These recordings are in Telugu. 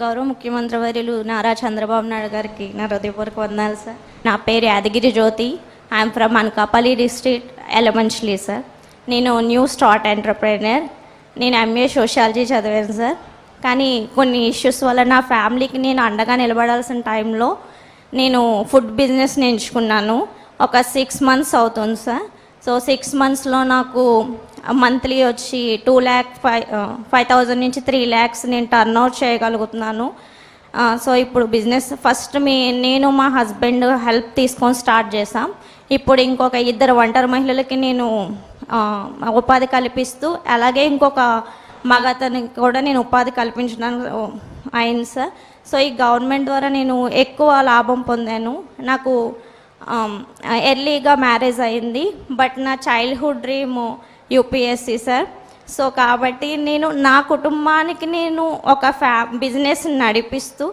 గౌరవ ముఖ్యమంత్రి వర్యులు నారా చంద్రబాబు నాయుడు గారికి నా హృదయపూర్వక వందనాలు సార్. నా పేరు Yadagiri Jyothi. I'm from Anakapalli district Elamanchili sir. నేను న్యూ స్టార్ట్ ఎంటర్ప్రైనర్. నేను ఎంఏ సోషాలజీ చదివాను సార్. కానీ కొన్ని ఇష్యూస్ వల్ల నా ఫ్యామిలీకి నేను అండగా నిలబడాల్సిన టైంలో నేను ఫుడ్ బిజినెస్ ఎంచుకున్నాను. ఒక 6 months అవుతుంది సార్. సో 6 monthsలో నాకు మంత్లీ వచ్చి 2,05,000 నుంచి 3 lakhs నేను టర్న్ అవుట్ చేయగలుగుతున్నాను. సో ఇప్పుడు బిజినెస్ ఫస్ట్ నేను మా హస్బెండ్ హెల్ప్ తీసుకొని స్టార్ట్ చేసాం. ఇప్పుడు ఇంకొక 2 ఒంటరి మహిళలకి నేను ఉపాధి కల్పిస్తూ, అలాగే ఇంకొక మగతనికి కూడా నేను ఉపాధి కల్పించడానికి అయింది సార్. సో ఈ గవర్నమెంట్ ద్వారా నేను ఎక్కువ లాభం పొందాను. నాకు ఎర్లీగా మ్యారేజ్ అయింది. బట్ నా childhood dream UPSC sir. So కాబట్టి నేను నా కుటుంబానికి నేను ఒక బిజినెస్ నడిపిస్తూ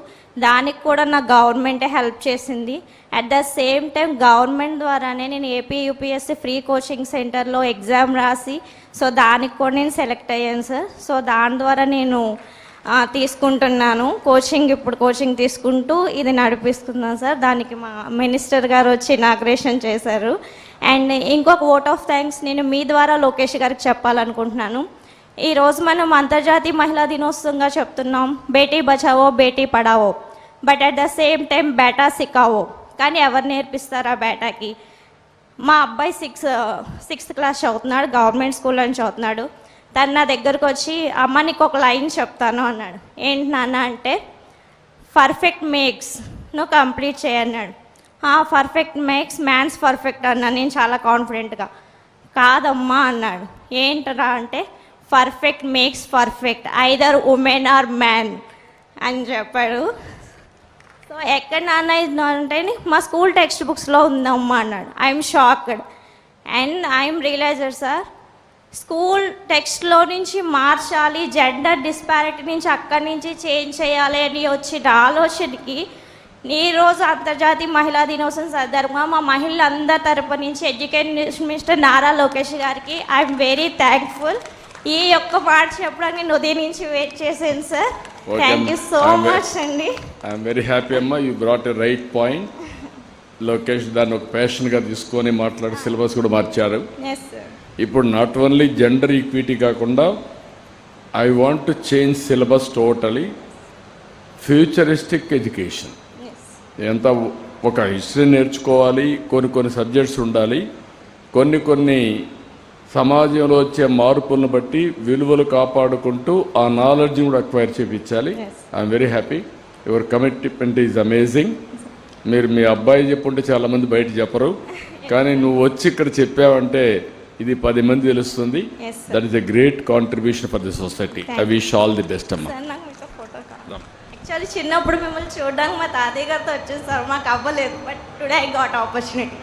దానికి కూడా నా గవర్నమెంటే హెల్ప్ చేసింది. At the same time government ద్వారానే నేను ఏపీ యూపీఎస్సీ ఫ్రీ కోచింగ్ సెంటర్లో ఎగ్జామ్ రాసి సో దానికి కూడా నేను సెలెక్ట్ అయ్యాను సార్. సో దాని ద్వారా నేను తీసుకుంటున్నాను ఇప్పుడు కోచింగ్ తీసుకుంటూ ఇది నడిపిస్తున్నాను సార్. దానికి మా మినిస్టర్ గారు వచ్చి ఇనాగ్రేషన్ చేశారు. అండ్ ఇంకొక ఓట్ ఆఫ్ థ్యాంక్స్ నేను మీ ద్వారా లోకేష్ గారికి చెప్పాలనుకుంటున్నాను. ఈరోజు మనం అంతర్జాతీయ మహిళా దినోత్సవంగా చెప్తున్నాం, Beti Bachao Beti Padhao. But at the same time బేటా సికావో. కానీ ఎవరు నేర్పిస్తారు ఆ బేటాకి? మా అబ్బాయి 6th క్లాస్ చదువుతున్నాడు, గవర్నమెంట్ స్కూల్ నుంచి చదువుతున్నాడు. తను నా దగ్గరకు వచ్చి, అమ్మ నీకు ఒక లైన్ చెప్తాను అన్నాడు. ఏంటి నాన్న అంటే, పర్ఫెక్ట్ మేక్స్ నువ్వు కంప్లీట్ చేయన్నాడు. పర్ఫెక్ట్ మేక్స్ మ్యాన్స్ పర్ఫెక్ట్ అన్నా. నేను చాలా కాన్ఫిడెంట్గా, కాదమ్మా అన్నాడు. ఏంటరా అంటే, perfect makes perfect, either women or man అని చెప్పాడు. సో ఎక్కడ నాన్న ఇది అంటే, మా స్కూల్ టెక్స్ట్ బుక్స్లో ఉందమ్మా అన్నాడు. I'm shocked and I'm realiser sir, school టెక్స్ట్లో నుంచి మార్చాలి, జెండర్ డిస్పారిటీ నుంచి అక్కడి నుంచి చేంజ్ చేయాలి అని వచ్చిన ఆలోచనకి ఈరోజు అంతర్జాతీయ మహిళా దినోత్సవం సందర్భంగా మా మహిళలందరి తరపు నుంచి ఎడ్యుకేషన్ మినిస్టర్ నారా లోకేష్ గారికి ఐఎమ్ వెరీ థ్యాంక్ఫుల్. ఈ యొక్క మాట చెప్పడానికి నేను ఉదయం నుంచి వెయిట్ చేశాను sir. Thank you so much అండి. ఐఎమ్ వెరీ హ్యాపీ అమ్మా, you brought a right point. Lokesh దాన్ని ఒక ప్యాషన్గా తీసుకొని మాట్లాడి సిలబస్ కూడా మార్చారు. ఇప్పుడు నాట్ ఓన్లీ జెండర్ ఈక్విటీ కాకుండా I want to change syllabus totally. Futuristic education ఎంత ఒక హిస్టరీ నేర్చుకోవాలి, కొన్ని సబ్జెక్ట్స్ ఉండాలి, కొన్ని సమాజంలో వచ్చే మార్పులను బట్టి విలువలు కాపాడుకుంటూ ఆ నాలెడ్జ్ కూడా అక్వైర్ చేయించాలి. I'm very happy, your commitment is amazing. మీరు మీ అబ్బాయి చెప్పుంటే చాలామంది బయట చెప్పరు, కానీ నువ్వు వచ్చి ఇక్కడ చెప్పావంటే ఇది 10 మంది తెలుస్తుంది. That is a great contribution for the society. I wish all the best అమ్మా. యాక్చువల్లీ చిన్నప్పుడు మిమ్మల్ని చూడడానికి మా తాతయ్య గారితో వచ్చేది సార్, మాకు అవ్వలేదు. But today I got opportunity.